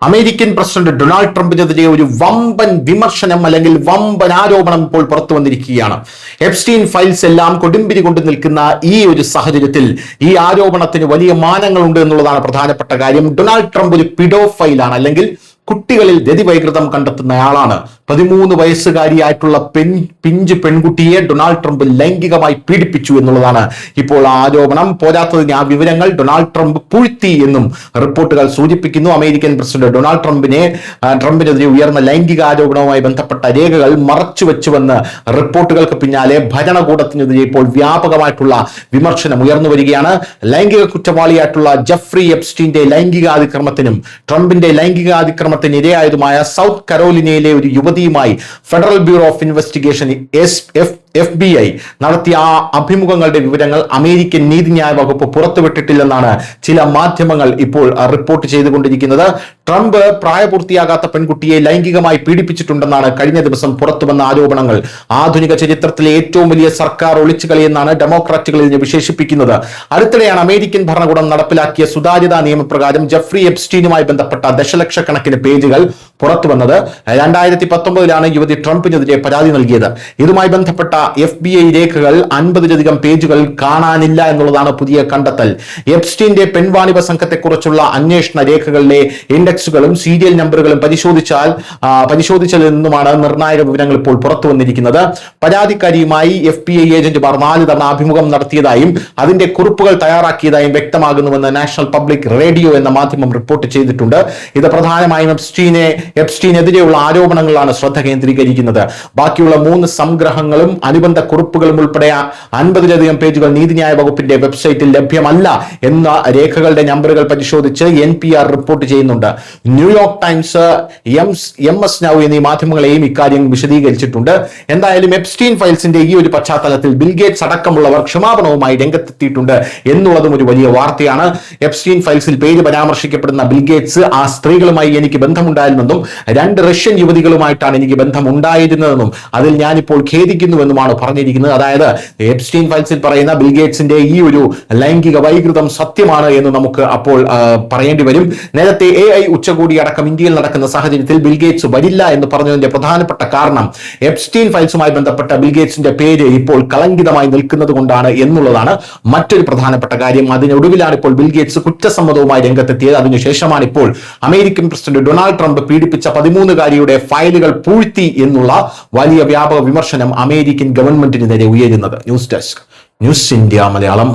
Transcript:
American president Donald ട്രംപിനെതിരെ ഒരു വമ്പൻ വിമർശനം അല്ലെങ്കിൽ വമ്പൻ ആരോപണം ഇപ്പോൾ പുറത്തു വന്നിരിക്കുകയാണ്. എപ്സ്റ്റീൻ ഫയൽസ് എല്ലാം കൊടുമ്പിരി കൊണ്ട് നിൽക്കുന്ന ഈ ഒരു സാഹചര്യത്തിൽ ഈ ആരോപണത്തിന് വലിയ മാനങ്ങളുണ്ട് എന്നുള്ളതാണ് പ്രധാനപ്പെട്ട കാര്യം. ഡൊണാൾഡ് ട്രംപ് ഒരു പിഡോഫൈലാണ്, അല്ലെങ്കിൽ കുട്ടികളിൽ രതിവൈകൃതം കണ്ടെത്തുന്നയാളാണ്. 13 വയസ്സുകാരിയായിട്ടുള്ള പിഞ്ച് പെൺകുട്ടിയെ ഡൊണാൾഡ് ട്രംപ് ലൈംഗികമായി പീഡിപ്പിച്ചു എന്നുള്ളതാണ് ഇപ്പോൾ ആരോപണം. പോരാത്തതിന് ആ വിവരങ്ങൾ ഡൊണാൾഡ് ട്രംപ് പൂഴ്ത്തി എന്നും റിപ്പോർട്ടുകൾ സൂചിപ്പിക്കുന്നു. അമേരിക്കൻ പ്രസിഡന്റ് ഡൊണാൾഡ് ട്രംപിനെതിരെ ഉയർന്ന ലൈംഗിക ആരോപണവുമായി ബന്ധപ്പെട്ട രേഖകൾ മറച്ചുവെച്ചുവെന്ന് റിപ്പോർട്ടുകൾക്ക് പിന്നാലെ ഭരണകൂടത്തിനെതിരെ ഇപ്പോൾ വ്യാപകമായിട്ടുള്ള വിമർശനം ഉയർന്നു വരികയാണ്. ലൈംഗിക കുറ്റവാളിയായിട്ടുള്ള ജെഫ്രി എപ്സ്റ്റീന്റെ ലൈംഗികാതിക്രമത്തിനും ട്രംപിന്റെ ലൈംഗികാതിക്രമത്തിന് ഇരയായതുമായ സൗത്ത് കരോലിനയിലെ ഒരു യുവതിയുമായി federal bureau of investigation FBI നടത്തിയ ആ അഭിമുഖങ്ങളുടെ വിവരങ്ങൾ അമേരിക്കൻ നീതിന്യായ വകുപ്പ് പുറത്തുവിട്ടിട്ടില്ലെന്നാണ് ചില മാധ്യമങ്ങൾ ഇപ്പോൾ റിപ്പോർട്ട് ചെയ്തുകൊണ്ടിരിക്കുന്നത്. ട്രംപ് പ്രായപൂർത്തിയാകാത്ത പെൺകുട്ടിയെ ലൈംഗികമായി പീഡിപ്പിച്ചിട്ടുണ്ടെന്നാണ് കഴിഞ്ഞ ദിവസം പുറത്തുവന്ന ആരോപണങ്ങൾ. ആധുനിക ചരിത്രത്തിലെ ഏറ്റവും വലിയ സർക്കാർ ഒളിച്ചുകളി എന്നാണ് ഡെമോക്രാറ്റുകൾ ഇതിനെ വിശേഷിപ്പിക്കുന്നത്. അടുത്തിടെയാണ് അമേരിക്കൻ ഭരണകൂടം നടപ്പിലാക്കിയ സുതാര്യതാ നിയമപ്രകാരം ജെഫ്രി എപ്സ്റ്റീനുമായി ബന്ധപ്പെട്ട ദശലക്ഷക്കണക്കിന് പേജുകൾ പുറത്തുവന്നത്. 2019 യുവതി ട്രംപിനെതിരെ പരാതി നൽകിയത്. ഇതുമായി ബന്ധപ്പെട്ട FBI രേഖകൾ 50-ലധികം പേജുകൾ കാണാനില്ല എന്നുള്ളതാണ് പുതിയ കണ്ടെത്തൽ. എപ്സ്റ്റീന്റെ പെൺവാണിഭ സംഘത്തെക്കുറിച്ചുള്ള അന്വേഷണ രേഖകളിലെ ഇൻഡെക്സുകളും സീരിയൽ നമ്പറുകളും പരിശോധിച്ചതിൽ നിന്നുമാണ് നിർണായക വിവരങ്ങൾ ഇപ്പോൾ പുറത്തു വന്നിരിക്കുന്നത്. പരാതിക്കാരിയുമായി FBI ഏജന്റുമാർ 4 തവണ അഭിമുഖം നടത്തിയതായും അതിന്റെ കുറിപ്പുകൾ തയ്യാറാക്കിയതായും വ്യക്തമാകുന്നുവെന്ന് നാഷണൽ പബ്ലിക് റേഡിയോ എന്ന മാധ്യമം റിപ്പോർട്ട് ചെയ്തിട്ടുണ്ട്. ഇത് പ്രധാനമായും എപ്സ്റ്റീനെതിരെയുള്ള ആരോപണങ്ങളാണ് ശ്രദ്ധ കേന്ദ്രീകരിക്കുന്നത്. ബാക്കിയുള്ള 3 സംഗ്രഹങ്ങളും അനുബന്ധ കുറിപ്പുകളും ഉൾപ്പെടെ 50-ലധികം പേജുകൾ നീതിന്യായ വകുപ്പിന്റെ വെബ്സൈറ്റിൽ ലഭ്യമല്ല എന്ന രേഖകളുടെ നമ്പറുകൾ പരിശോധിച്ച് NPR റിപ്പോർട്ട് ചെയ്യുന്നുണ്ട്. ന്യൂയോർക്ക് ടൈംസ്, MS നൗ എന്നീ മാധ്യമങ്ങളെയും ഇക്കാര്യം വിശദീകരിച്ചിട്ടുണ്ട്. എന്തായാലും എപ്സ്റ്റീൻ ഫയൽസിന്റെ ഈ ഒരു പശ്ചാത്തലത്തിൽ ബിൽഗേറ്റ്സ് അടക്കമുള്ളവർ ക്ഷമാപണവുമായി രംഗത്തെത്തിയിട്ടുണ്ട് എന്നുള്ളതും ഒരു വലിയ വാർത്തയാണ്. എപ്സ്റ്റീൻ ഫയൽസിൽ പേര് പരാമർശിക്കപ്പെടുന്ന ബിൽഗേറ്റ്സ് ആ സ്ത്രീകളുമായി എനിക്ക് ബന്ധമുണ്ടായിരുന്നെന്നും 2 റഷ്യൻ യുവതികളുമായിട്ടാണ് എനിക്ക് ബന്ധമുണ്ടായിരുന്നതെന്നും അതിൽ ഞാനിപ്പോൾ ഖേദിക്കുന്നുവെന്നുമാണ് പറഞ്ഞിരിക്കുന്നത്. അതായത് എപ്സ്റ്റീൻ ഫയൽസിൽ പറയുന്ന ബിൽഗേറ്റ്സിന്റെ ഈ ഒരു ലൈംഗിക വൈകൃതം സത്യമാണ് എന്ന് നമുക്ക് അപ്പോൾ പറയേണ്ടി വരും. നേരത്തെ AI ഉച്ചകോടി അടക്കം ഇന്ത്യയിൽ നടക്കുന്ന സാഹചര്യത്തിൽ ബിൽഗേറ്റ്സ് വരില്ല എന്ന് പറഞ്ഞതിന്റെ പ്രധാനപ്പെട്ട കാരണം എപ്സ്റ്റീൻ ഫയൽസുമായി ബന്ധപ്പെട്ട ബിൽഗേറ്റ്സിന്റെ പേര് ഇപ്പോൾ കളങ്കിതമായി നിൽക്കുന്നത് കൊണ്ടാണ് എന്നുള്ളതാണ് മറ്റൊരു പ്രധാനപ്പെട്ട കാര്യം. അതിനൊടുവിലാണ് ഇപ്പോൾ ബിൽഗേറ്റ്സ് കുറ്റസമ്മതവുമായി രംഗത്തെത്തിയത്. അതിനുശേഷമാണ് ഇപ്പോൾ അമേരിക്കൻ പ്രസിഡന്റ് ഡൊണാൾഡ് ട്രംപ് പീഡിപ്പിച്ച 13-കാരിയുടെ ഫയലുകൾ പൂഴ്ത്തി എന്നുള്ള വലിയ വ്യാപക വിമർശനം അമേരിക്കൻ ഗവൺമെന്റിന് നേരെ ഉയരുന്നത്. News desk, news India Malayalam.